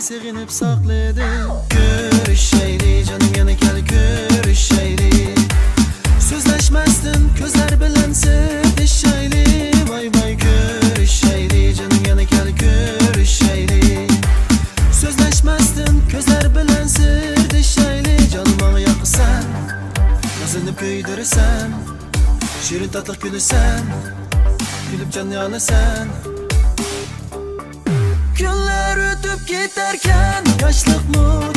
Sevinip sakladım. Görüşeyli canım yana gel görüşeyli. Sözleşmezdin gözler bilen sevdişeyli. Vay vay görüşeyli canım yana gel görüşeyli. Sözleşmezdin gözler bilen sevdişeyli. Canım bana yakısan, nazlanıp köydürürsen, şirin tatlı gülürsen, gülüp can yanasan. Günler ötüp giderken yaşlık mı